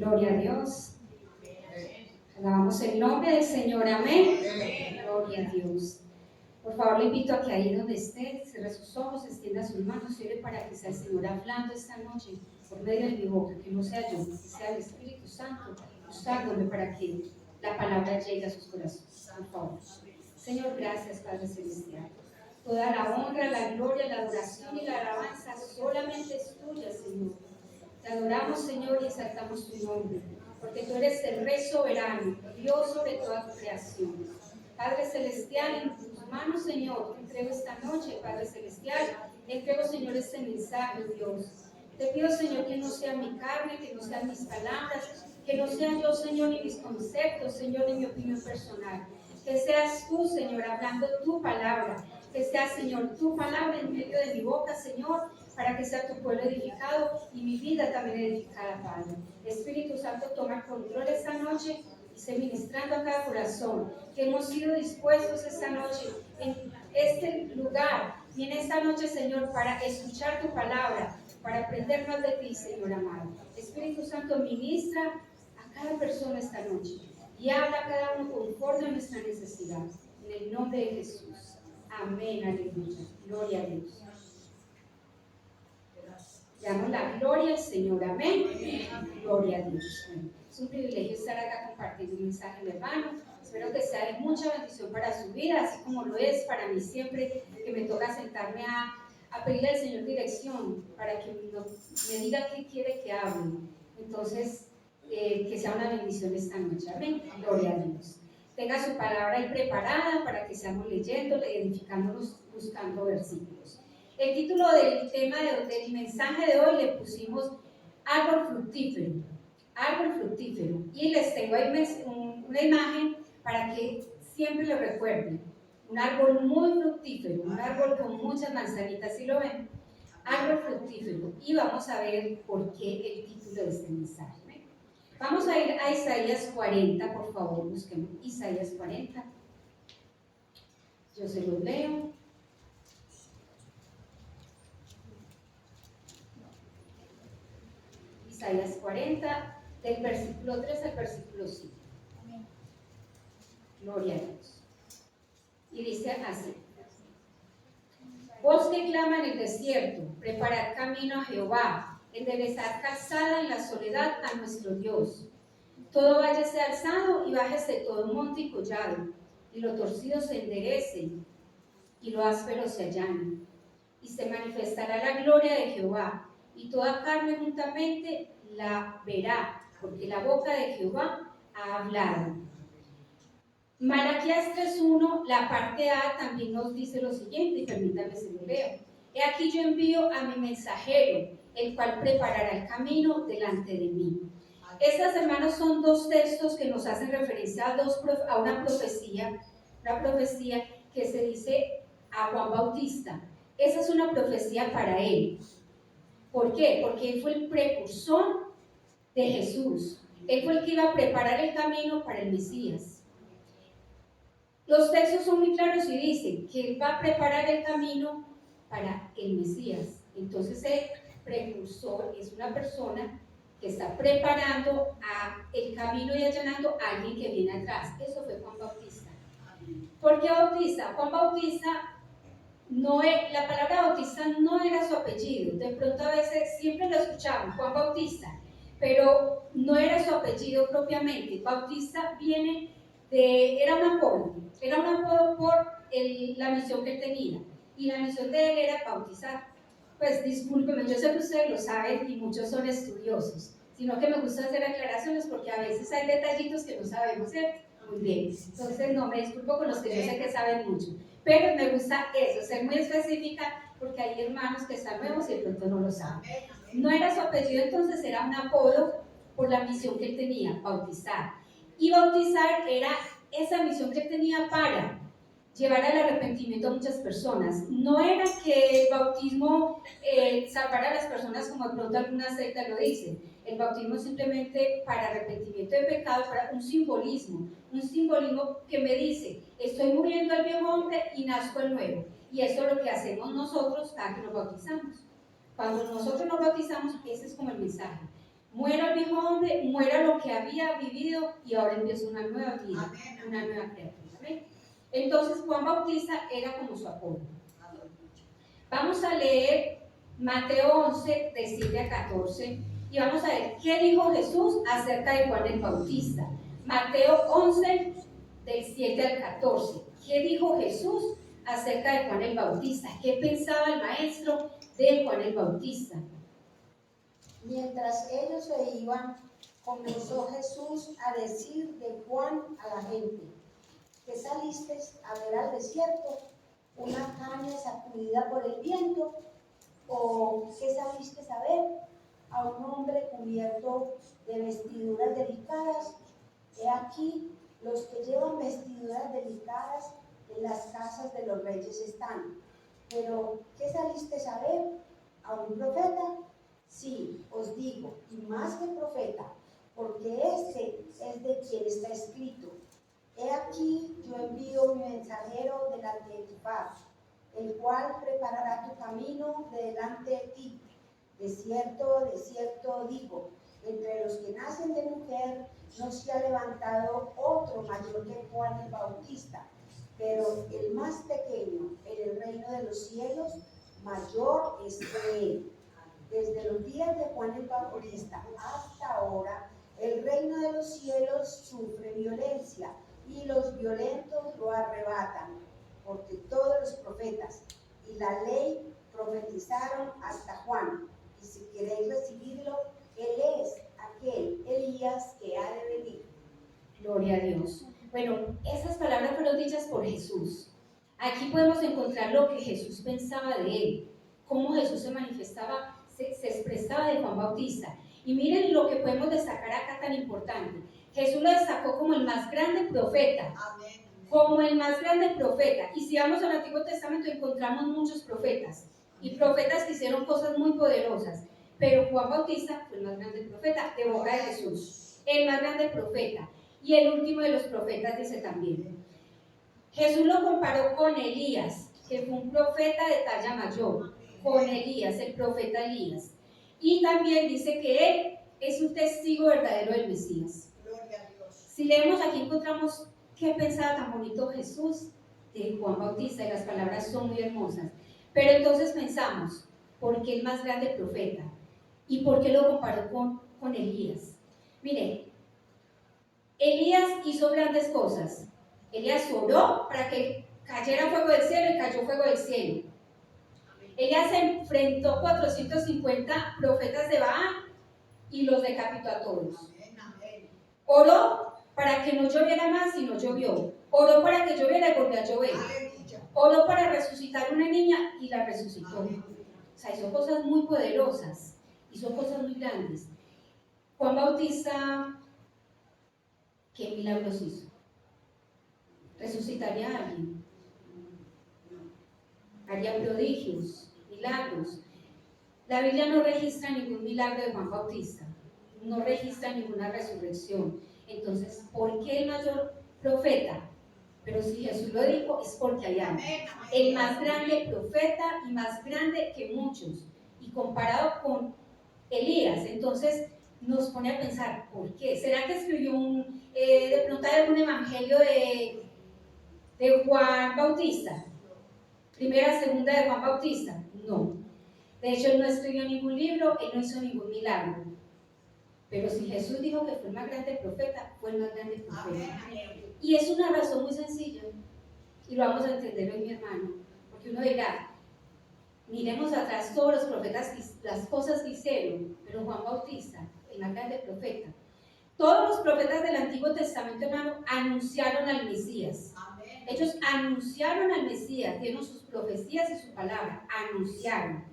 Gloria a Dios. Alabamos el nombre del Señor. Amén. Gloria a Dios. Por favor, le invito a que ahí donde esté, cierre sus ojos, extienda sus manos, y ore para que sea el Señor hablando esta noche por medio de mi boca, que no sea yo, que sea el Espíritu Santo usándome para que la palabra llegue a sus corazones. Por favor. Señor, gracias, Padre Celestial. Toda la honra, la gloria, la adoración y la alabanza solamente es tuya, Señor. Te adoramos, Señor, y exaltamos tu nombre, porque tú eres el Rey soberano, Dios sobre toda tu creación. Padre Celestial, en tus manos, Señor, te entrego esta noche, Padre Celestial, te entrego, Señor, este mensaje, Dios. Te pido, Señor, que no sea mi carne, que no sean mis palabras, que no sea yo, Señor, ni mis conceptos, Señor, ni mi opinión personal. Que seas tú, Señor, hablando tu palabra. Que sea, Señor, tu palabra en medio de mi boca, Señor, para que sea tu pueblo edificado y mi vida también edificada, Padre. Espíritu Santo, toma control esta noche y sé ministrando a cada corazón, que hemos sido dispuestos esta noche en este lugar y en esta noche, Señor, para escuchar tu palabra, para aprender más de ti, Señor amado. Espíritu Santo, ministra a cada persona esta noche y habla a cada uno conforme a nuestra necesidad. En el nombre de Jesús. Amén, aleluya. Gloria a Dios. Damos la gloria al Señor, amén. Gloria a Dios. Es un privilegio estar acá compartiendo un mensaje, mi hermano. Espero que sea de mucha bendición para su vida, así como lo es para mí siempre que me toca sentarme a pedirle al Señor dirección para que me diga qué quiere que hable. Entonces, que sea una bendición esta noche, amén. Gloria a Dios. Tenga su palabra ahí preparada para que seamos leyendo, edificándonos, buscando versículos. El título del tema del mensaje de hoy le pusimos árbol fructífero, árbol fructífero. Y les tengo ahí una imagen para que siempre lo recuerden. Un árbol muy fructífero, un árbol con muchas manzanitas, ¿sí lo ven? Árbol fructífero. Y vamos a ver por qué el título de este mensaje. Vamos a ir a Isaías 40, por favor, busquemos Isaías 40. Yo se los leo. Isaías 40, del versículo 3 al versículo 5. Gloria a Dios. Y dice así: Voz que clama en el desierto, preparad camino a Jehová, enderezad calzada en la soledad a nuestro Dios. Todo valle sea alzado y bájese todo monte y collado, y lo torcido se enderece, y lo áspero se allane. Y se manifestará la gloria de Jehová, y toda carne juntamente la verá, porque la boca de Jehová ha hablado. Malaquías 3:1, la parte A también nos dice lo siguiente, y permítanme se lo leo. He aquí yo envío a mi mensajero, el cual preparará el camino delante de mí. Estas, hermanos, son dos textos que nos hacen referencia a una profecía que se dice a Juan Bautista. Esa es una profecía para él. ¿Por qué? Porque él fue el precursor de Jesús. Él fue el que iba a preparar el camino para el Mesías. Los textos son muy claros y dicen que él va a preparar el camino para el Mesías. Entonces el precursor es una persona que está preparando el camino y allanando a alguien que viene atrás. Eso fue Juan Bautista. ¿Por qué Bautista? Juan Bautista, la palabra Bautista no era su apellido. De pronto a veces siempre lo escuchamos, Juan Bautista, pero no era su apellido propiamente. Bautista era un apodo por la misión que él tenía. Y la misión de él era bautizar. Pues discúlpeme, yo sé que ustedes lo saben y muchos son estudiosos, sino que me gusta hacer aclaraciones porque a veces hay detallitos que no sabemos, ¿cierto? Muy bien, entonces no me disculpo con los que yo sé que saben mucho, pero me gusta eso, ser muy específica porque hay hermanos que están nuevos y de pronto no lo saben. No era su apellido, entonces era un apodo por la misión que él tenía, bautizar. Y bautizar era esa misión que él tenía para llevar al arrepentimiento a muchas personas. No era que el bautismo salvara a las personas como de pronto alguna secta lo dice. El bautismo es simplemente para arrepentimiento de pecado, para un simbolismo que me dice, estoy muriendo al viejo hombre y nazco al nuevo. Y eso es lo que hacemos nosotros cada que nos bautizamos. Cuando nosotros nos bautizamos, ese es como el mensaje. muera el viejo hombre, muera lo que había vivido y ahora empieza una nueva vida, una nueva criatura. ¿Ven? Entonces Juan Bautista era como su apodo. Vamos a leer Mateo 11, de 7 a 14, y vamos a ver qué dijo Jesús acerca de Juan el Bautista. Mateo 11, del 7 al 14. ¿Qué dijo Jesús acerca de Juan el Bautista? ¿Qué pensaba el maestro de Juan el Bautista? Mientras ellos se iban, comenzó Jesús a decir de Juan a la gente: ¿que saliste a ver al desierto? ¿Una caña sacudida por el viento? ¿O qué saliste a ver? ¿A un hombre cubierto de vestiduras delicadas? He aquí, los que llevan vestiduras delicadas en las casas de los reyes están. Pero, ¿qué saliste a ver? ¿A un profeta? Sí, os digo, y más que profeta, porque este es de quien está escrito: he aquí, yo envío mi mensajero delante de tu paz, el cual preparará tu camino de delante de ti. De cierto digo, entre los que nacen de mujer no se ha levantado otro mayor que Juan el Bautista, pero el más pequeño en el reino de los cielos mayor es que él. Desde los días de Juan el Bautista hasta ahora, el reino de los cielos sufre violencia y los violentos lo arrebatan, porque todos los profetas y la ley profetizaron hasta Juan. Y si queréis recibirlo, él es aquel Elías que ha de venir. Gloria a Dios. Bueno, esas palabras fueron dichas por Jesús. Aquí podemos encontrar lo que Jesús pensaba de él, cómo Jesús se manifestaba, se expresaba de Juan Bautista. Y miren lo que podemos destacar acá tan importante. Jesús lo destacó como el más grande profeta. Amén. Como el más grande profeta. Y si vamos al Antiguo Testamento encontramos muchos profetas. Y profetas que hicieron cosas muy poderosas. Pero Juan Bautista fue el más grande profeta de boca de Jesús. El más grande profeta. Y el último de los profetas dice también. Jesús lo comparó con Elías, que fue un profeta de talla mayor. Con Elías, el profeta Elías. Y también dice que él es un testigo verdadero del Mesías. Gloria a Dios. Si leemos aquí encontramos qué pensaba tan bonito Jesús de Juan Bautista, y las palabras son muy hermosas. Pero entonces pensamos, ¿por qué el más grande profeta? ¿Y por qué lo comparó con Elías? Mire, Elías hizo grandes cosas. Elías oró para que cayera fuego del cielo y cayó fuego del cielo. Elías se enfrentó 450 profetas de Baal y los decapitó a todos. Amén, amén. Oró para que no lloviera más y no llovió. Oró para que lloviera y volvió a llover. Aleluya. Oró para resucitar una niña y la resucitó. Amén. O sea, hizo cosas muy poderosas, hizo cosas muy grandes. Juan Bautista, ¿qué milagros hizo? ¿Resucitaría a alguien? Haría prodigios, milagros. La Biblia no registra ningún milagro de Juan Bautista, no registra ninguna resurrección. Entonces, ¿por qué el mayor profeta? Pero si Jesús lo dijo, es porque hay algo. Amén, amén. El más grande profeta y más grande que muchos. Y comparado con Elías, entonces nos pone a pensar, ¿por qué? ¿Será que escribió de pronto hay algún evangelio de Juan Bautista? Primera, segunda de Juan Bautista. No. De hecho, él no escribió ningún libro, él no hizo ningún milagro. Pero si Jesús dijo que fue el más grande profeta, fue el más grande profeta. Amén, amén. Y es una razón muy sencilla, y lo vamos a entender hoy, mi hermano, porque uno dirá, miremos atrás todos los profetas, las cosas que hicieron, pero Juan Bautista, el más grande profeta. Todos los profetas del Antiguo Testamento, hermano, anunciaron al Mesías. Amén. Ellos anunciaron al Mesías, dieron sus profecías y su palabra, anunciaron.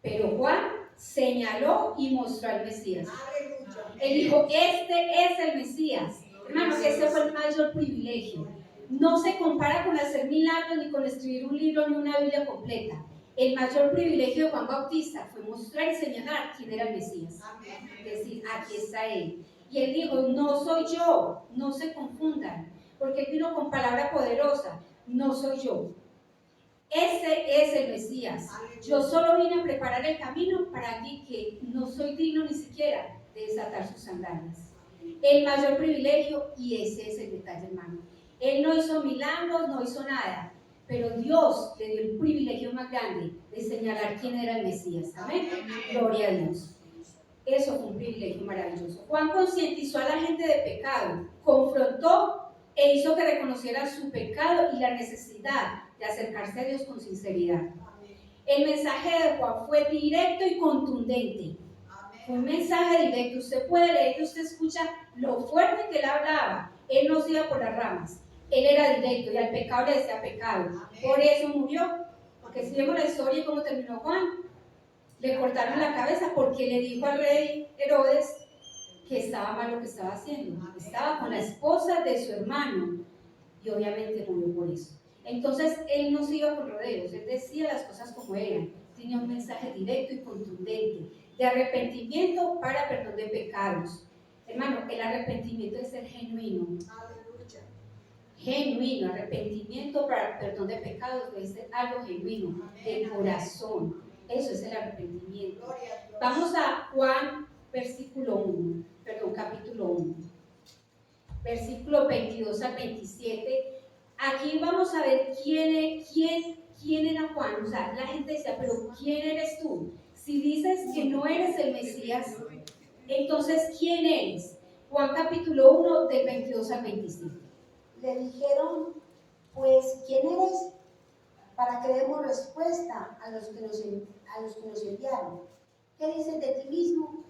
Pero Juan señaló y mostró al Mesías. Aleluya. Él dijo, este es el Mesías. Hermanos, ese fue el mayor privilegio. No se compara con hacer milagros, ni con escribir un libro, ni una Biblia completa. El mayor privilegio de Juan Bautista fue mostrar y señalar quién era el Mesías. Amén. Es decir, aquí está él. Y él dijo, no soy yo, no se confundan, porque él vino con palabra poderosa, no soy yo. Ese es el Mesías. sandalias. Yo solo vine a preparar el camino para alguien que no soy digno ni siquiera de desatar sus sandalias. El mayor privilegio, y ese es el detalle, hermano. Él no hizo milagros, no hizo nada, pero Dios le dio el privilegio más grande de señalar quién era el Mesías. Amén. Gloria a Dios. Eso fue un privilegio maravilloso. Juan concientizó a la gente de pecado, confrontó e hizo que reconociera su pecado y la necesidad de acercarse a Dios con sinceridad. El mensaje de Juan fue directo y contundente. Fue un mensaje directo. Usted puede leer y usted escucha lo fuerte que él hablaba. Él no se iba por las ramas. Él era directo y al pecado le decía pecado. Por eso murió. Porque si vemos la historia y cómo terminó Juan, le cortaron la cabeza porque le dijo al rey Herodes que estaba mal lo que estaba haciendo. Estaba con la esposa de su hermano y obviamente murió por eso. Entonces él no se iba con rodeos, él decía las cosas como eran. Tenía un mensaje directo y contundente de arrepentimiento para perdón de pecados. Hermano, el arrepentimiento es ser genuino. Genuino, arrepentimiento para perdón de pecados debe ser algo genuino, de corazón. Eso es el arrepentimiento. Vamos a Juan, capítulo 1, versículo 22 al 27. Aquí vamos a ver quién era Juan. O sea, la gente decía, pero ¿quién eres tú? Si dices que no eres el Mesías, entonces ¿quién eres? Juan capítulo 1, del 22 al 27. Le dijeron, pues, ¿quién eres? Para que demos respuesta a los que nos enviaron. ¿Qué dices de ti mismo?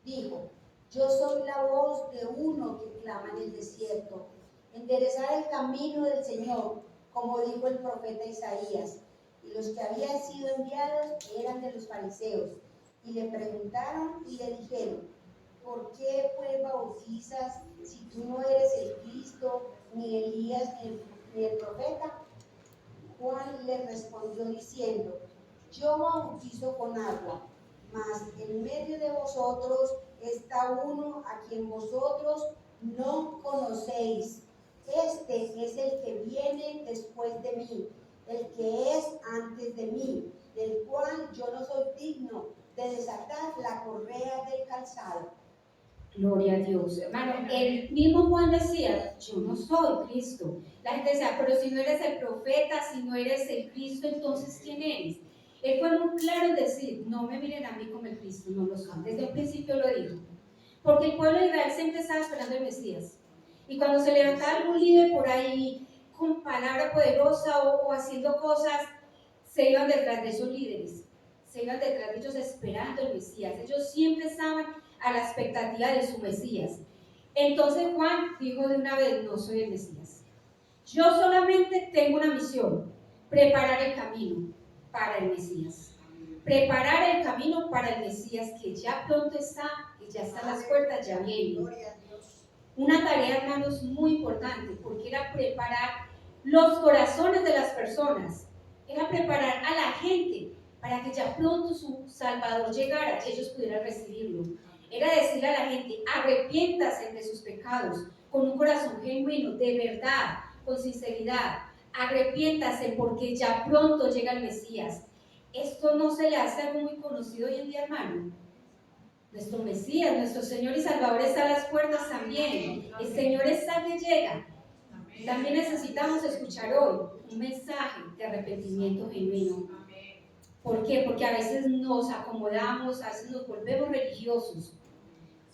Dijo, yo soy la voz de uno que clama en el desierto. Enderezar el camino del Señor, como dijo el profeta Isaías. Y los que habían sido enviados eran de los fariseos. Y le preguntaron y le dijeron, ¿por qué pues bautizas si tú no eres el Cristo, ni Elías, ni el profeta? Juan le respondió diciendo, yo bautizo con agua, mas en medio de vosotros está uno a quien vosotros no conocéis. Este es el que viene después de mí, el que es antes de mí, del cual yo no soy digno de desatar la correa del calzado. Gloria a Dios, hermano. El mismo Juan decía, yo no soy Cristo. La gente decía, pero si no eres el profeta, si no eres el Cristo, entonces ¿quién eres? Él fue muy claro en decir, no me miren a mí como el Cristo, no lo soy. Desde el principio lo dijo. Porque el pueblo de Israel siempre estaba esperando el Mesías. Y cuando se levantaba algún líder por ahí con palabra poderosa o haciendo cosas, se iban detrás de esos líderes. Se iban detrás de ellos esperando el Mesías. Ellos siempre estaban a la expectativa de su Mesías. Entonces Juan dijo de una vez, no soy el Mesías. Yo solamente tengo una misión, preparar el camino para el Mesías. Preparar el camino para el Mesías que ya pronto está, que ya está a las puertas, ya viene. Una tarea, hermanos, muy importante, porque era preparar los corazones de las personas, era preparar a la gente para que ya pronto su Salvador llegara, ellos pudieran recibirlo. Era decirle a la gente, arrepiéntase de sus pecados, con un corazón genuino, de verdad, con sinceridad. Arrepiéntase porque ya pronto llega el Mesías. Esto no se le hace algo muy conocido hoy en día, hermano. Nuestro Mesías, nuestro Señor y Salvador está a las puertas también. El Señor está que llega. También necesitamos escuchar hoy un mensaje de arrepentimiento genuino. ¿Por qué? Porque a veces nos acomodamos, a veces nos volvemos religiosos.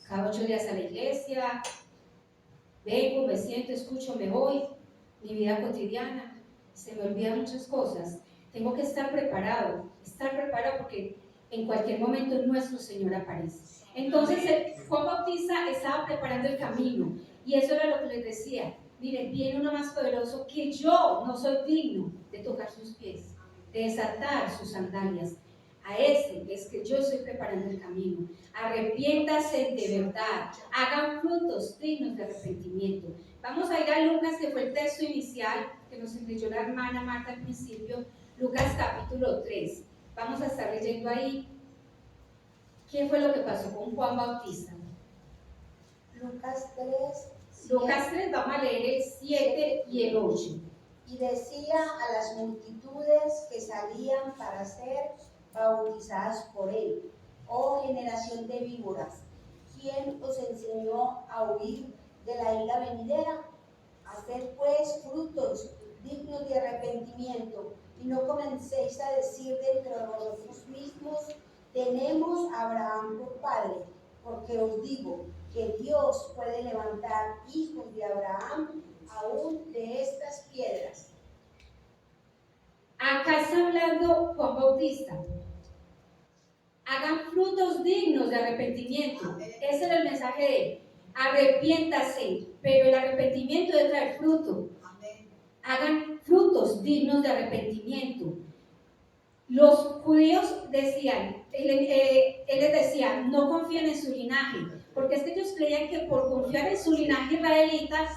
Cada 8 días a la iglesia, vengo, me siento, escucho, me voy, mi vida cotidiana, se me olvidan muchas cosas. Tengo que estar preparado porque en cualquier momento nuestro Señor aparece. Entonces Juan Bautista estaba preparando el camino y eso era lo que les decía. Miren, viene uno más poderoso que yo, no soy digno de tocar sus pies, de desatar sus sandalias. A ese es que yo estoy preparando el camino. Arrepiéntase de verdad, hagan frutos dignos de arrepentimiento. Vamos a ir a Lucas, que fue el texto inicial que nos leyó la hermana Marta al principio. Lucas capítulo 3. Vamos a estar leyendo ahí qué fue lo que pasó con Juan Bautista. Lucas 3. Lucas 3, vamos a leer el 7 y el 8. Y decía a las multitudes multitudes que salían para ser bautizadas por él. Oh generación de víboras, ¿quién os enseñó a huir de la ira venidera? Haced pues frutos dignos de arrepentimiento, y no comencéis a decir dentro de vosotros mismos, tenemos a Abraham por padre, porque os digo que Dios puede levantar hijos de Abraham aún de estas piedras. Acá está hablando Juan Bautista. Hagan frutos dignos de arrepentimiento. Ese era el mensaje de él. Arrepiéntase, pero el arrepentimiento debe traer fruto. Hagan frutos dignos de arrepentimiento. Los judíos decían, él les decía, no confíen en su linaje, porque es que ellos creían que por confiar en su linaje israelita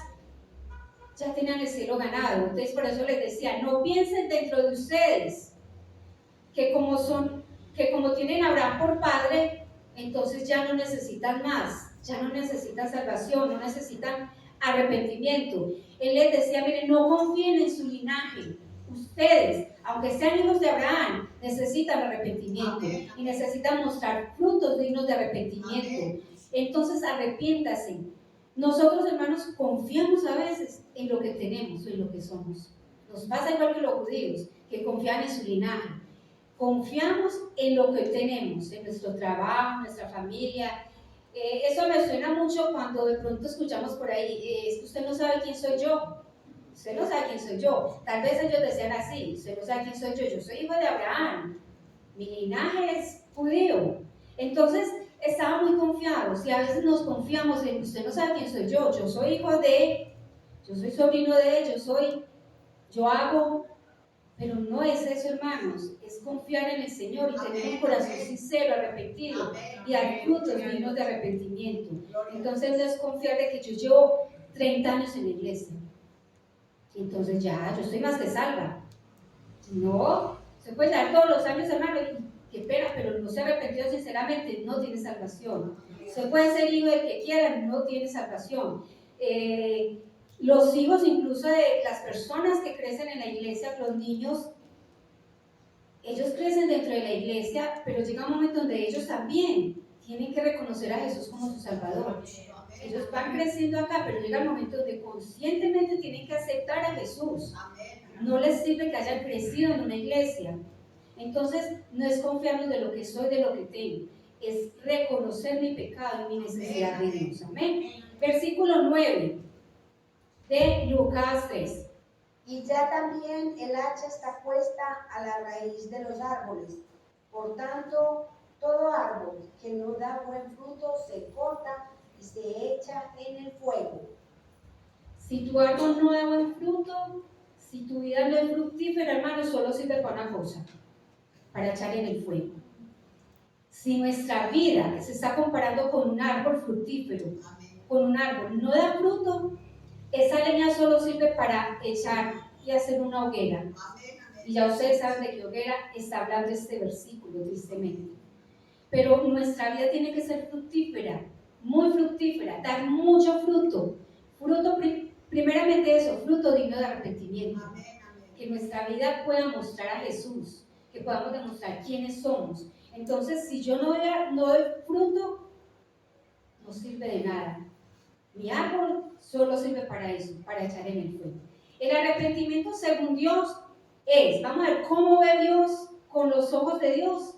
ya tenían el cielo ganado. Entonces por eso les decía, no piensen dentro de ustedes que como tienen a Abraham por padre, entonces ya no necesitan más, ya no necesitan salvación, no necesitan arrepentimiento. Él les decía, miren, no confíen en su linaje. Ustedes, aunque sean hijos de Abraham, necesitan arrepentimiento y necesitan mostrar frutos dignos de arrepentimiento. Entonces arrepiéntase. Nosotros, hermanos, confiamos a veces en lo que tenemos o en lo que somos. Nos pasa igual que los judíos, que confían en su linaje. Confiamos en lo que tenemos, en nuestro trabajo, en nuestra familia. Eso me suena mucho cuando de pronto escuchamos por ahí, es que usted no sabe quién soy yo. Usted no sabe quién soy yo. Tal vez ellos decían así, usted no sabe quién soy yo. Yo soy hijo de Abraham. Mi linaje es judío. Entonces, estaban muy confiados y a veces nos confiamos en usted no sabe quién soy yo. Yo soy hijo de, yo soy sobrino de, yo hago. Pero no es eso, hermanos, es confiar en el Señor y tener un corazón sincero, arrepentido y dar frutos dignos de arrepentimiento. Entonces no es confiar de que yo llevo 30 años en la iglesia. Entonces ya, yo estoy más que salva. No, se puede dar todos los años, hermano, y qué pena, pero no se ha arrepentido sinceramente, no tiene salvación. Se puede ser hijo del que quiera, no tiene salvación. Los hijos incluso de las personas que crecen en la iglesia, los niños, ellos crecen dentro de la iglesia, pero llega un momento donde ellos también tienen que reconocer a Jesús como su Salvador. Ellos van creciendo acá, pero llega el momento donde conscientemente tienen que aceptar a Jesús. No les sirve que hayan crecido en una iglesia. Entonces, no es confiarnos de lo que soy, de lo que tengo. Es reconocer mi pecado y mi necesidad de Dios. Amén. Versículo 9 de Lucas 3. Y ya también el hacha está puesta a la raíz de los árboles. Por tanto, todo árbol que no da buen fruto se corta y se echa en el fuego. Si tu árbol no da buen fruto, si tu vida no es fructífera, hermano, solo sirve para una cosa, para echar en el fuego. Si nuestra vida se está comparando con un árbol fructífero, con un árbol no da fruto, esa leña solo sirve para echar y hacer una hoguera. Y ya ustedes saben de qué hoguera está hablando este versículo, tristemente. Pero nuestra vida tiene que ser fructífera, muy fructífera, dar mucho fruto. Primeramente eso, fruto digno de arrepentimiento. Que nuestra vida pueda mostrar a Jesús, que podamos demostrar quiénes somos. Entonces, si yo no doy fruto, no sirve de nada. Mi árbol solo sirve para eso, para echar en el fuego. El arrepentimiento según Dios es, vamos a ver cómo ve Dios con los ojos de Dios,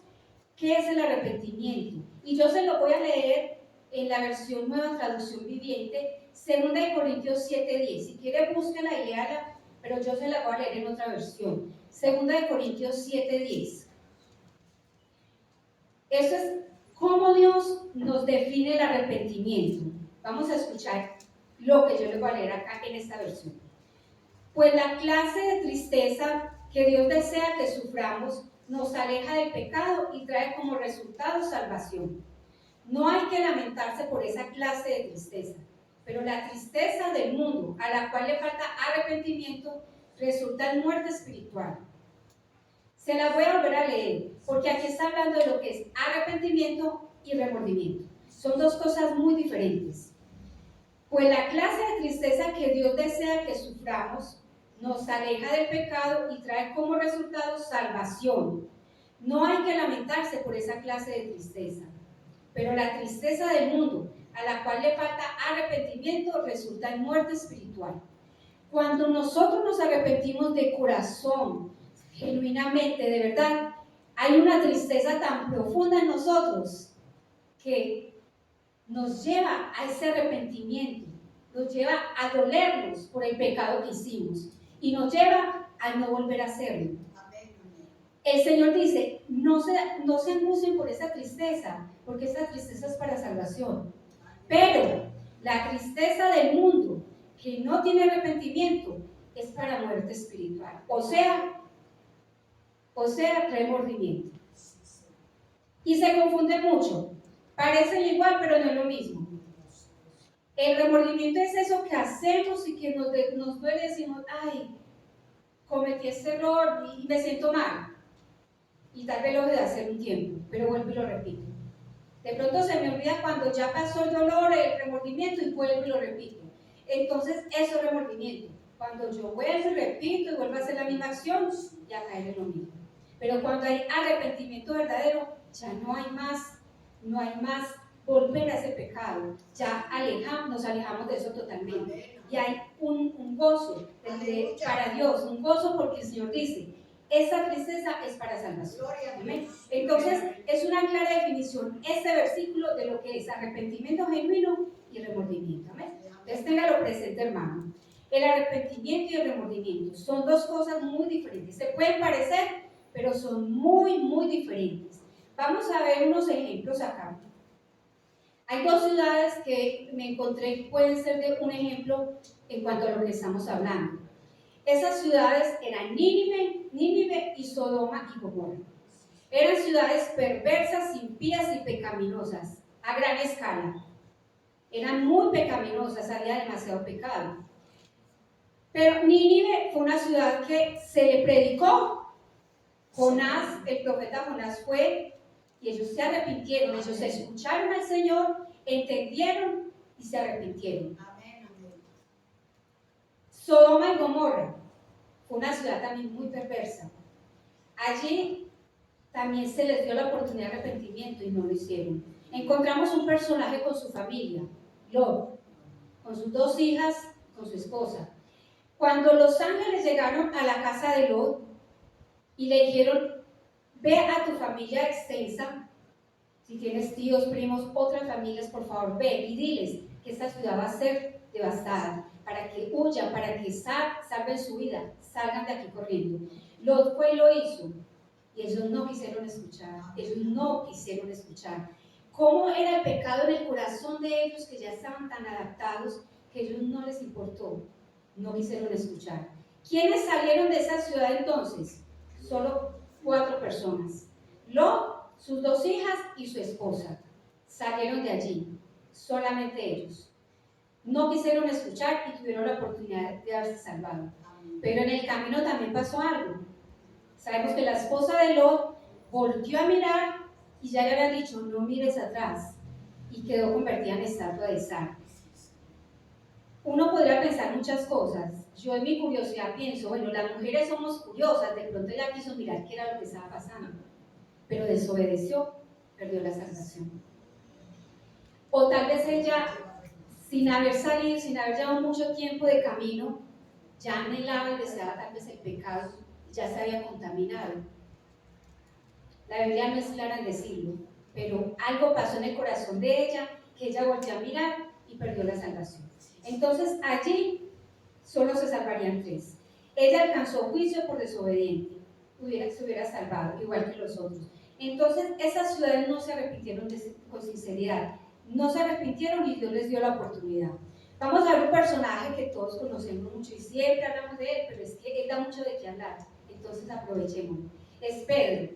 qué es el arrepentimiento. Y yo se lo voy a leer en la versión Nueva Traducción Viviente, 2 Corintios 7:10. Si quiere búsquela y léala, pero yo se la voy a leer en otra versión. 2 Corintios 7:10. Eso es cómo Dios nos define el arrepentimiento. Vamos a escuchar lo que yo les voy a leer acá en esta versión. Pues la clase de tristeza que Dios desea que suframos nos aleja del pecado y trae como resultado salvación. No hay que lamentarse por esa clase de tristeza, pero la tristeza del mundo, a la cual le falta arrepentimiento, resulta en muerte espiritual. Se la voy a volver a leer, porque aquí está hablando de lo que es arrepentimiento y remordimiento. Son dos cosas muy diferentes. Pues la clase de tristeza que Dios desea que suframos nos aleja del pecado y trae como resultado salvación. No hay que lamentarse por esa clase de tristeza, pero la tristeza del mundo, a la cual le falta arrepentimiento, resulta en muerte espiritual. Cuando nosotros nos arrepentimos de corazón, genuinamente, de verdad, hay una tristeza tan profunda en nosotros que nos lleva a ese arrepentimiento, nos lleva a dolernos por el pecado que hicimos y nos lleva a no volver a hacerlo. El Señor dice, no se angustien por esa tristeza, porque esa tristeza es para salvación. Pero la tristeza del mundo, que no tiene arrepentimiento, es para muerte espiritual. O sea, remordimiento. Y se confunde mucho. Parecen igual, pero no es lo mismo. El remordimiento es eso que hacemos y que nos duele y decimos, ay, cometí este error y me siento mal. Y tal vez lo de hacer un tiempo, pero vuelvo y lo repito. De pronto se me olvida cuando ya pasó el dolor, el remordimiento, y vuelvo y lo repito. Entonces, eso es remordimiento. Cuando yo vuelvo y repito y vuelvo a hacer la misma acción, ya cae en lo mismo. Pero cuando hay arrepentimiento verdadero, ya no hay más volver a ese pecado. Ya nos alejamos de eso totalmente. Y hay un gozo para Dios, un gozo porque el Señor dice, esa tristeza es para salvación. ¿Amén? Entonces, es una clara definición este versículo de lo que es arrepentimiento genuino y remordimiento. ¿Amén? Entonces, téngalo presente, hermano. El arrepentimiento y el remordimiento son dos cosas muy diferentes. Se pueden parecer, pero son muy, muy diferentes. Vamos a ver unos ejemplos acá. Hay dos ciudades que me encontré que pueden ser de un ejemplo en cuanto a lo que estamos hablando. Esas ciudades eran Nínive y Sodoma y Gomorra. Eran ciudades perversas, impías y pecaminosas a gran escala. Eran muy pecaminosas, había demasiado pecado. Pero Nínive fue una ciudad que se le predicó. Jonás, el profeta Jonás fue y ellos se arrepintieron. Ellos escucharon al Señor, entendieron y se arrepintieron. Sodoma y Gomorra fue una ciudad también muy perversa. Allí también se les dio la oportunidad de arrepentimiento y no lo hicieron. Encontramos un personaje con su familia, Lot, con sus dos hijas, con su esposa. Cuando los ángeles llegaron a la casa de Lot y le dijeron, ve a tu familia extensa, si tienes tíos, primos, otras familias, por favor, ve y diles que esta ciudad va a ser devastada, para que huyan, para que salven su vida, salgan de aquí corriendo. Lot fue y lo hizo, y ellos no quisieron escuchar. ¿Cómo era el pecado en el corazón de ellos, que ya estaban tan adaptados, que a ellos no les importó? No quisieron escuchar. ¿Quiénes salieron de esa ciudad entonces? Solo 4 personas. Lot, sus 2 hijas y su esposa. Salieron de allí, solamente ellos. No quisieron escuchar y tuvieron la oportunidad de haberse salvado. Pero en el camino también pasó algo. Sabemos que la esposa de Lot volvió a mirar y ya le había dicho, no mires atrás, y quedó convertida en estatua de sal. Uno podría pensar muchas cosas. Yo en mi curiosidad pienso, bueno, las mujeres somos curiosas, de pronto ella quiso mirar qué era lo que estaba pasando, pero desobedeció, perdió la salvación. O tal vez ella, sin haber salido, sin haber llevado mucho tiempo de camino, ya anhelaba y deseaba tal vez el pecado, ya se había contaminado. La Biblia no es clara en decirlo, pero algo pasó en el corazón de ella, que ella volvió a mirar y perdió la salvación. Entonces allí solo se salvarían 3. Ella alcanzó juicio por desobediente, se hubiera salvado, igual que los otros. Entonces esas ciudades no se arrepintieron con sinceridad, no se arrepintieron y Dios les dio la oportunidad. Vamos a ver un personaje que todos conocemos mucho y siempre hablamos de él, pero es que él da mucho de qué hablar, entonces aprovechemos. Es Pedro.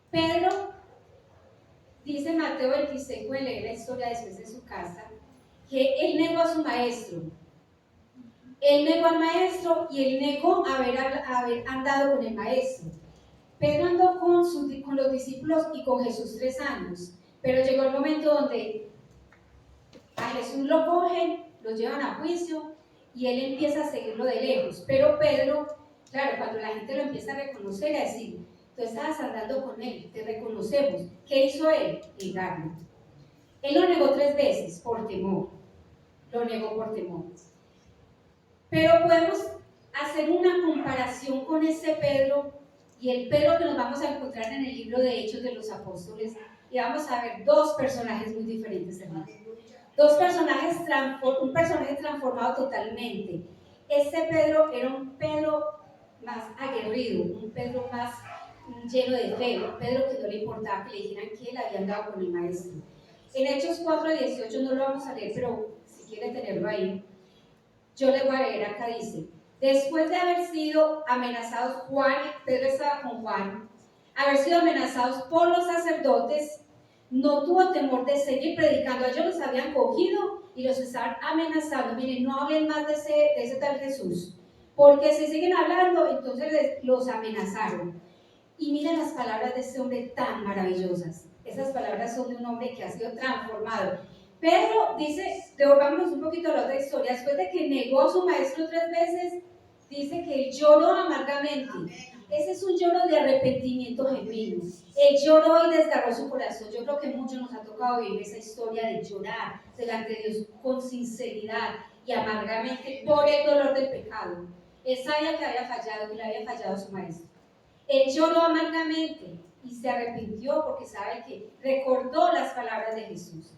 Pedro, dice Mateo 26, voy a leer la historia después de su casa, que él negó a su maestro. Él negó al maestro y él negó haber andado con el maestro. Pedro andó con los discípulos y con Jesús 3 años, pero llegó el momento donde a Jesús lo cogen, lo llevan a juicio y él empieza a seguirlo de lejos. Pero Pedro, claro, cuando la gente lo empieza a reconocer, a decir, tú estabas andando con él, te reconocemos. ¿Qué hizo él? Negarlo. Él lo negó 3 veces por temor. Lo negó por temor. Pero podemos hacer una comparación con ese Pedro y el Pedro que nos vamos a encontrar en el libro de Hechos de los Apóstoles, y vamos a ver 2 personajes muy diferentes, hermano. 2 personajes, un personaje transformado totalmente. Este Pedro era un Pedro más aguerrido, un Pedro más lleno de fe, un Pedro que no le importaba que le dijeran que él había andado con el maestro. En Hechos 4:18 no lo vamos a leer, pero si quieren tenerlo ahí, yo le voy a leer acá, dice: después de haber sido amenazados, Pedro estaba con Juan, haber sido amenazados por los sacerdotes, no tuvo temor de seguir predicando. Ellos los habían cogido y los estaban amenazando. Miren, no hablen más de ese tal Jesús, porque si siguen hablando, entonces los amenazaron. Y miren las palabras de este hombre tan maravillosas. Esas palabras son de un hombre que ha sido transformado. Pedro dice, devolvámonos un poquito a la otra historia, después de que negó a su maestro 3 veces, dice que él lloró amargamente. Ese es un lloro de arrepentimiento genuino. Él lloró y desgarró su corazón. Yo creo que muchos nos ha tocado vivir esa historia de llorar delante de Dios con sinceridad y amargamente por el dolor del pecado. Él sabía que había fallado, que le había fallado a su maestro. Él lloró amargamente y se arrepintió porque sabe que recordó las palabras de Jesús.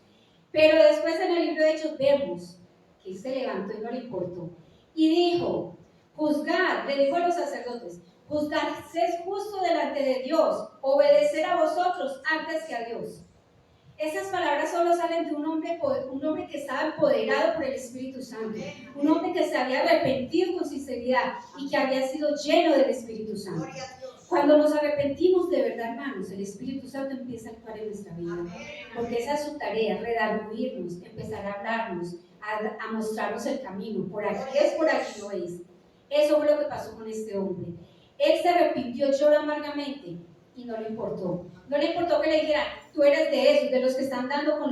Pero después en el libro de Hechos vemos que él se levantó y no le importó. Y dijo, juzgad, le dijo a los sacerdotes, juzgad, sed justo delante de Dios, obedecer a vosotros antes que a Dios. Esas palabras solo salen de un hombre que estaba empoderado por el Espíritu Santo, un hombre que se había arrepentido con sinceridad y que había sido lleno del Espíritu Santo. Cuando nos arrepentimos de verdad, hermanos, el Espíritu Santo empieza a actuar en nuestra vida, porque esa es su tarea, redarguirnos, empezar a hablarnos, a mostrarnos el camino, por aquí es, por aquí no es. Eso fue lo que pasó con este hombre. Él se arrepintió, lloró amargamente y no le importó. No le importó que le dijeran, tú eres de esos, de los que están dando con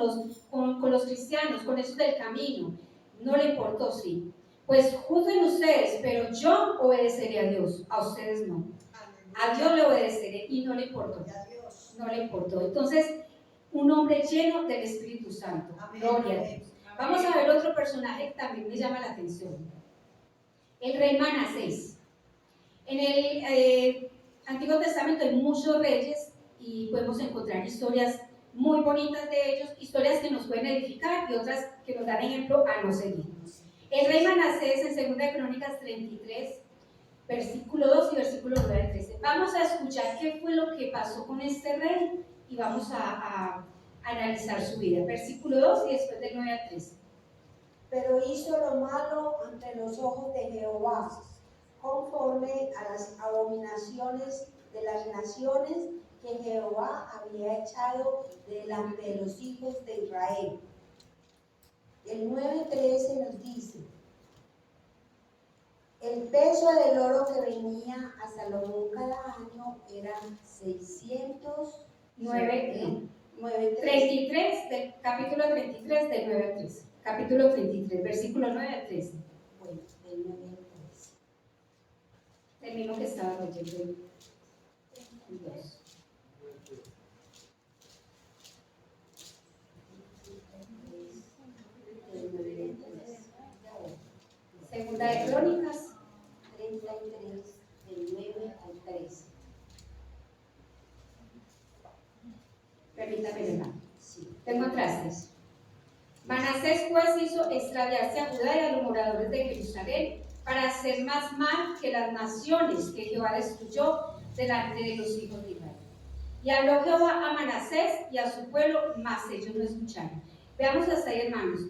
los cristianos, con esos del camino. No le importó, sí. Pues juzguen ustedes, pero yo obedeceré a Dios, a ustedes no. A Dios le obedeceré y no le importó. No le importó. Entonces, un hombre lleno del Espíritu Santo. Gloria a Dios. Vamos a ver otro personaje que también me llama la atención. El rey Manasés. En el Antiguo Testamento hay muchos reyes y podemos encontrar historias muy bonitas de ellos, historias que nos pueden edificar y otras que nos dan ejemplo a no seguir. El rey Manasés en 2 Crónicas 33, versículo 2 y versículo 9 al 13. Vamos a escuchar qué fue lo que pasó con este rey y vamos a analizar su vida. Versículo 2 y después del 9 al 13. Pero hizo lo malo ante los ojos de Jehová, conforme a las abominaciones de las naciones que Jehová había echado delante de los hijos de Israel. El 9:13 nos dice: el peso del oro que venía a Salomón cada año era 33, del capítulo 33, del 9 al 13. Capítulo 33, versículo 9 al 13. Bueno, del 9 al 13. El mismo que estaba leyendo. 2. Segunda de Crónicas 33, del 9 al 13. Permítame leer. Sí. ¿Te encontraste? Manasés pues hizo extraviarse a Judá y a los moradores de Jerusalén para hacer más mal que las naciones que Jehová destruyó delante de los hijos de Israel. Y habló Jehová a Manasés y a su pueblo, mas ellos no escucharon. Veamos hasta ahí, hermanos.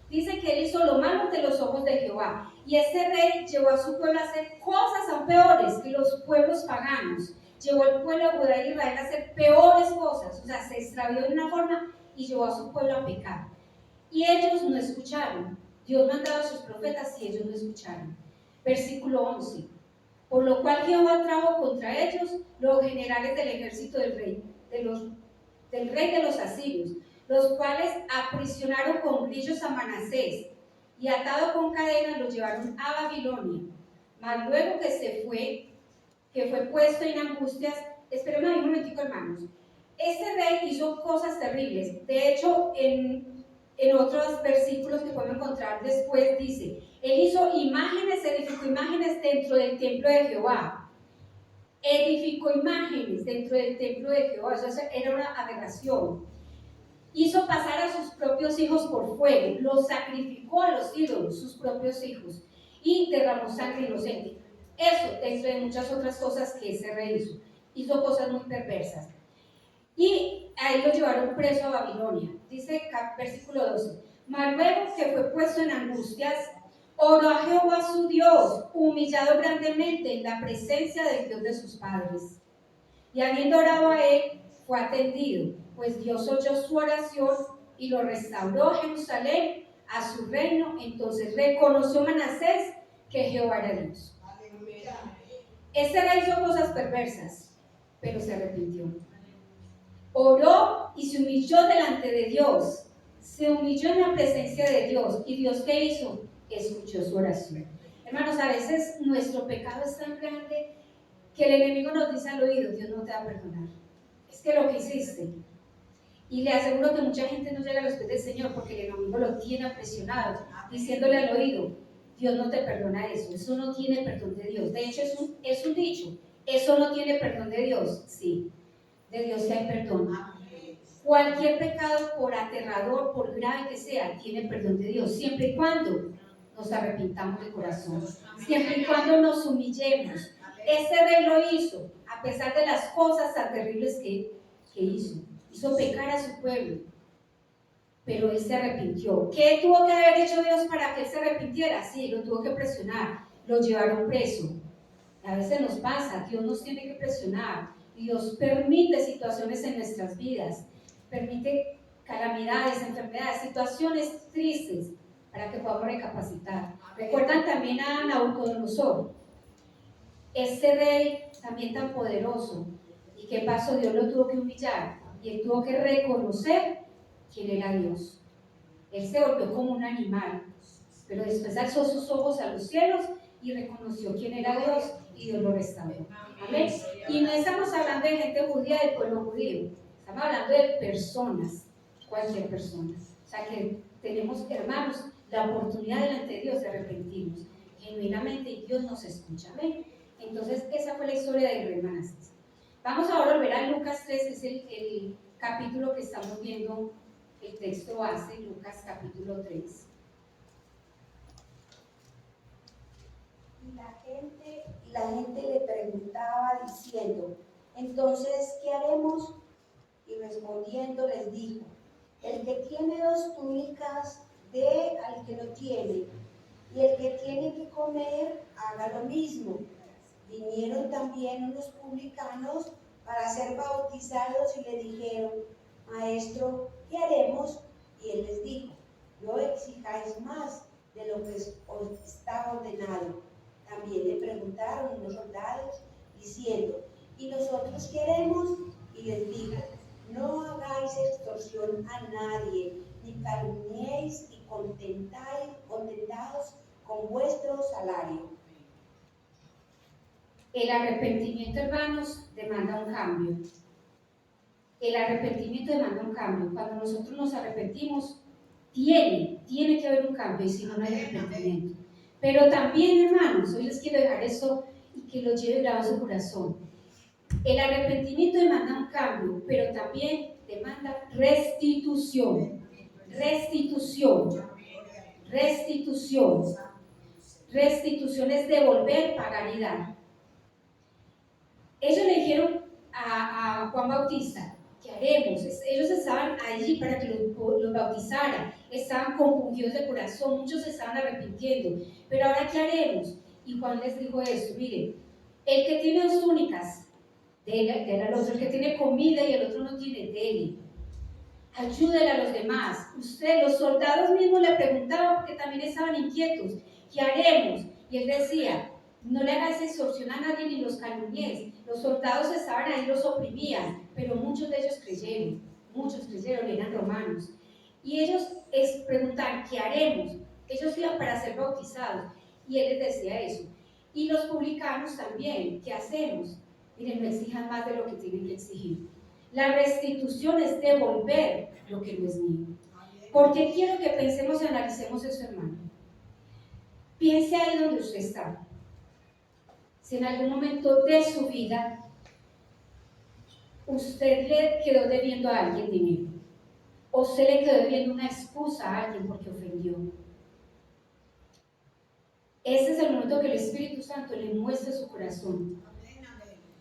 Dice que él hizo lo malo ante los ojos de Jehová. Y este rey llevó a su pueblo a hacer cosas aún peores que los pueblos paganos. Llevó al pueblo de Judá y Israel a hacer peores cosas. O sea, se extravió de una forma y llevó a su pueblo a pecar. Y ellos no escucharon. Dios mandaba a sus profetas y ellos no escucharon. Versículo 11. Por lo cual Jehová trajo contra ellos los generales del ejército del rey de los asirios, los cuales aprisionaron con grillos a Manasés y atado con cadenas lo llevaron a Babilonia. Mas luego que fue puesto en angustias, espérenme ahí un momentico, hermanos. Este rey hizo cosas terribles. De hecho, en otros versículos que podemos encontrar después dice, él hizo imágenes, edificó imágenes dentro del templo de Jehová. Edificó imágenes dentro del templo de Jehová. Eso era una aberración. Hizo pasar a sus propios hijos por fuego, los sacrificó a los ídolos, sus propios hijos, y derramó sangre inocente. Eso, dentro de muchas otras cosas que ese rey hizo cosas muy perversas. Y ahí lo llevaron preso a Babilonia. Dice versículo 12, mas luego que fue puesto en angustias, oró a Jehová su Dios, humillado grandemente en la presencia del Dios de sus padres. Y habiendo orado a él, fue atendido, pues Dios oyó su oración y lo restauró a Jerusalén, a su reino. Entonces reconoció Manasés que Jehová era Dios. Este rey hizo cosas perversas, pero se arrepintió. Oró y se humilló delante de Dios. Se humilló en la presencia de Dios. ¿Y Dios qué hizo? Escuchó su oración. Hermanos, a veces nuestro pecado es tan grande que el enemigo nos dice al oído, Dios no te va a perdonar. Es que lo que hiciste. Y le aseguro que mucha gente no llega a los pies del Señor porque el enemigo lo tiene presionado, diciéndole al oído, Dios no te perdona eso no tiene perdón de Dios. De hecho, es un dicho, eso no tiene perdón de Dios. Sí, de Dios sí hay perdón. Cualquier pecado, por aterrador, por grave que sea, tiene perdón de Dios, siempre y cuando nos arrepintamos de corazón, siempre y cuando nos humillemos. Este rey lo hizo, a pesar de las cosas tan terribles que hizo pecar a su pueblo, pero él se arrepintió. ¿Qué tuvo que haber hecho Dios para que él se arrepintiera? Sí, lo tuvo que presionar, lo llevaron preso. A veces nos pasa, Dios nos tiene que presionar, Dios permite situaciones en nuestras vidas, permite calamidades, enfermedades, situaciones tristes para que podamos recapacitar. Recuerdan también a Nabucodonosor, este rey también tan poderoso. ¿Y qué pasó? Dios lo tuvo que humillar y él tuvo que reconocer quién era Dios. Él se volvió como un animal, pero después alzó sus ojos a los cielos y reconoció quién era Dios y Dios lo restauró. Amén. Y no estamos hablando de gente judía del pueblo judío, estamos hablando de personas, cualquier persona. O sea que tenemos, hermanos, la oportunidad delante de Dios de arrepentirnos genuinamente y Dios nos escucha. Amén. Entonces, esa fue la historia del rey Manasés. Vamos ahora a volver a Lucas 3, que es el capítulo que estamos viendo, el texto base, Lucas capítulo 3. Y la gente le preguntaba diciendo, entonces, ¿qué haremos? Y respondiendo les dijo, el que tiene 2 túnicas, dé al que no tiene, y el que tiene que comer, haga lo mismo. Vinieron también unos publicanos para ser bautizados y le dijeron, Maestro, ¿qué haremos? Y él les dijo, no exijáis más de lo que os está ordenado. También le preguntaron unos soldados diciendo, ¿y nosotros qué haremos? Y les dijo, no hagáis extorsión a nadie, ni calumniéis y contentaos con vuestro salario. El arrepentimiento, hermanos, demanda un cambio. El arrepentimiento demanda un cambio. Cuando nosotros nos arrepentimos, tiene que haber un cambio, y si no, no hay arrepentimiento. Pero también, hermanos, hoy les quiero dejar esto y que lo lleve grabado en su corazón. El arrepentimiento demanda un cambio, pero también demanda restitución. Restitución. Restitución. Restitución es devolver, pagar y dar. Ellos le dijeron a Juan Bautista, ¿qué haremos? Ellos estaban allí para que los bautizara, estaban compungidos de corazón, muchos se estaban arrepintiendo, pero ahora ¿qué haremos? Y Juan les dijo esto, miren, el que tiene 2 túnicas, déle al otro, el que tiene comida y el otro no tiene, déle. Ayúdenle a los demás. Los soldados mismos le preguntaban porque también estaban inquietos, ¿qué haremos? Y él decía, no le hagas extorsión a nadie ni los calumnies. Los soldados estaban ahí, los oprimían, pero muchos de ellos creyeron, eran romanos. Y ellos preguntaban, ¿qué haremos? Ellos iban para ser bautizados y él les decía eso. Y los publicanos también, ¿qué hacemos? Miren, no exijan más de lo que tienen que exigir. La restitución es devolver lo que no es mío. ¿Por qué quiero que pensemos y analicemos eso, hermano? Piense ahí donde usted está. Si en algún momento de su vida usted le quedó debiendo a alguien dinero, o usted le quedó debiendo una excusa a alguien porque ofendió. Ese es el momento que el Espíritu Santo le muestra su corazón.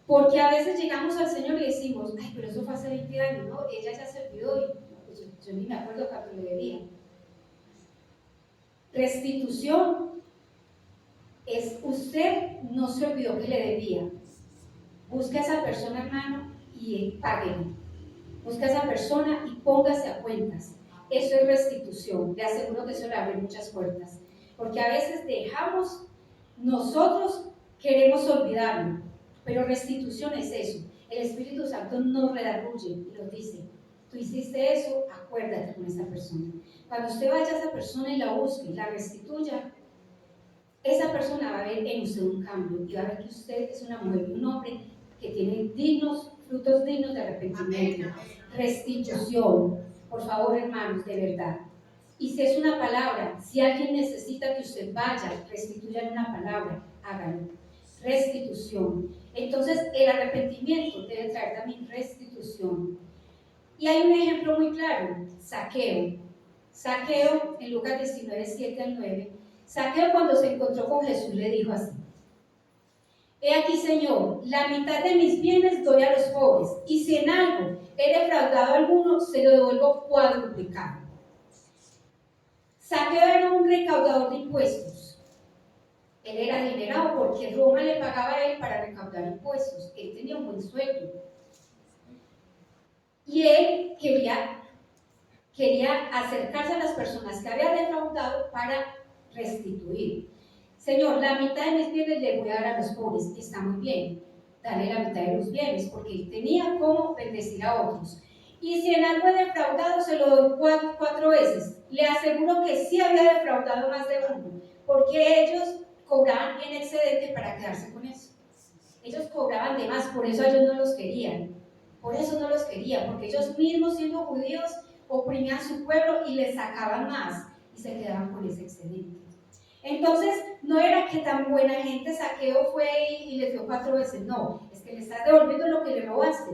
Porque a veces llegamos al Señor y decimos, ay, pero eso fue hace 20 años, ¿no? Ella ya se olvidó y pues, yo ni me acuerdo cuánto le debía. Restitución es usted no se olvidó que le debía. Busca a esa persona, hermano, y páguele. Busca a esa persona y póngase a cuentas. Eso es restitución. Le aseguro que eso le abre muchas puertas. Porque a veces dejamos, nosotros queremos olvidarlo, pero restitución es eso. El Espíritu Santo nos redarguye y nos dice, tú hiciste eso, acuérdate con esta persona. Cuando usted vaya a esa persona y la busque y la restituya, esa persona va a ver en usted un cambio y va a ver que usted es una mujer y un hombre que tiene frutos dignos de arrepentimiento. Restitución, por favor, hermanos, de verdad. Y si es una palabra, si alguien necesita que usted vaya, restituya una palabra, hágalo. Restitución. Entonces, el arrepentimiento debe traer también restitución. Y hay un ejemplo muy claro, Zaqueo. Zaqueo, en Lucas 19, 7 al 9, Zaqueo cuando se encontró con Jesús le dijo así: he aquí, Señor, la mitad de mis bienes doy a los pobres, y si en algo he defraudado a alguno, se lo devuelvo cuadruplicado. Zaqueo era un recaudador de impuestos. Él era adinerado porque Roma le pagaba a él para recaudar impuestos. Él tenía un buen sueldo. Y él quería acercarse a las personas que había defraudado para restituir. Señor, la mitad de mis bienes le voy a dar a los pobres. Está muy bien, dale la mitad de los bienes, porque él tenía cómo bendecir a otros. Y si en algo he defraudado, se lo doy cuatro veces. Le aseguro que sí había defraudado más de uno, porque ellos cobraban en excedente para quedarse con eso. Ellos cobraban de más, por eso ellos no los querían. Por eso no los querían, porque ellos mismos, siendo judíos, oprimían a su pueblo y les sacaban más y se quedaban con ese excedente. Entonces, no era que tan buena gente Zaqueo fue y les dio 4 veces, no, es que le estás devolviendo lo que le robaste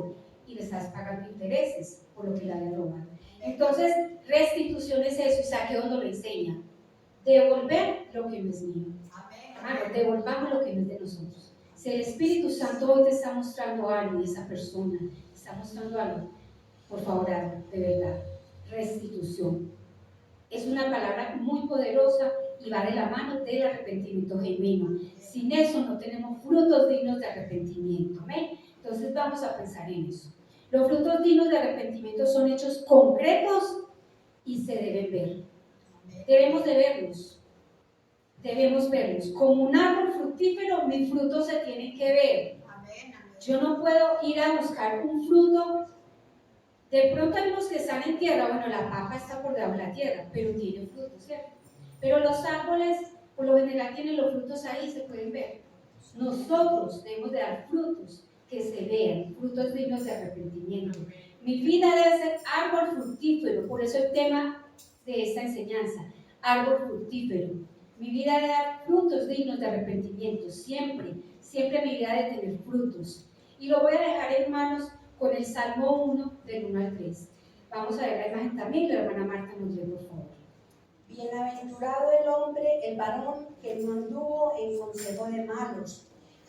y le estás pagando intereses por lo que le había robado. Entonces, restitución es eso, y Zaqueo nos lo enseña, devolver lo que no es mío. Hermano, devolvamos lo que no es de nosotros. Si el Espíritu Santo hoy te está mostrando algo y esa persona está mostrando algo, por favor, hazlo, de verdad. Restitución. Es una palabra muy poderosa y va de la mano del arrepentimiento genuino. Sin eso no tenemos frutos dignos de arrepentimiento. ¿Amén? Entonces vamos a pensar en eso. Los frutos dignos de arrepentimiento son hechos concretos y se deben ver. Debemos de verlos. Debemos verlos. Como un árbol fructífero, mis frutos se tienen que ver. Yo no puedo ir a buscar un fruto. De pronto hay unos que están en tierra, bueno, la papa está por debajo de la tierra, pero tiene frutos, ¿cierto? Pero los árboles, por lo general, tienen los frutos ahí, se pueden ver. Nosotros debemos de dar frutos que se vean, frutos dignos de arrepentimiento. Mi vida debe ser árbol fructífero, por eso el tema de esta enseñanza, árbol fructífero. Mi vida debe dar frutos dignos de arrepentimiento, siempre mi vida debe tener frutos. Y lo voy a dejar, hermanos, con el Salmo 1, del 1 al 3. Vamos a ver la imagen también, la hermana Marta nos lee, por favor. Bienaventurado el hombre, el varón, que no anduvo en consejo de malos,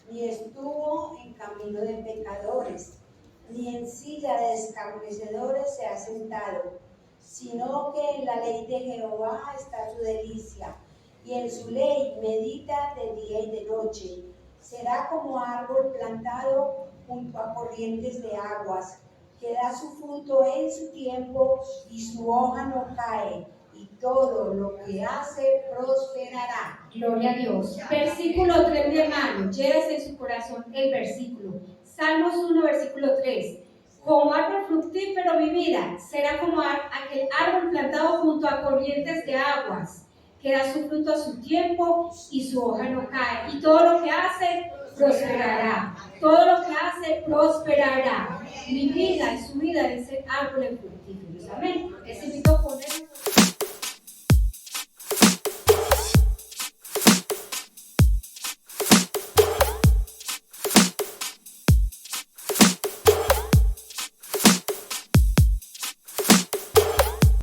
ni estuvo en camino de pecadores, ni en silla de escarnecedores se ha sentado, sino que en la ley de Jehová está su delicia, y en su ley medita de día y de noche. Será como árbol plantado junto a corrientes de aguas, que da su fruto en su tiempo y su hoja no cae, y todo lo que hace prosperará. Gloria a Dios. Versículo 3, mi hermano, llévese en su corazón el versículo. Salmos 1, versículo 3. Como árbol fructífero mi vida será como aquel árbol plantado junto a corrientes de aguas, que da su fruto a su tiempo y su hoja no cae. Y todo lo que hace, prosperará. Todo lo que hace, prosperará. Mi vida y su vida es el árbol fructífero. Amén. Les invito a poner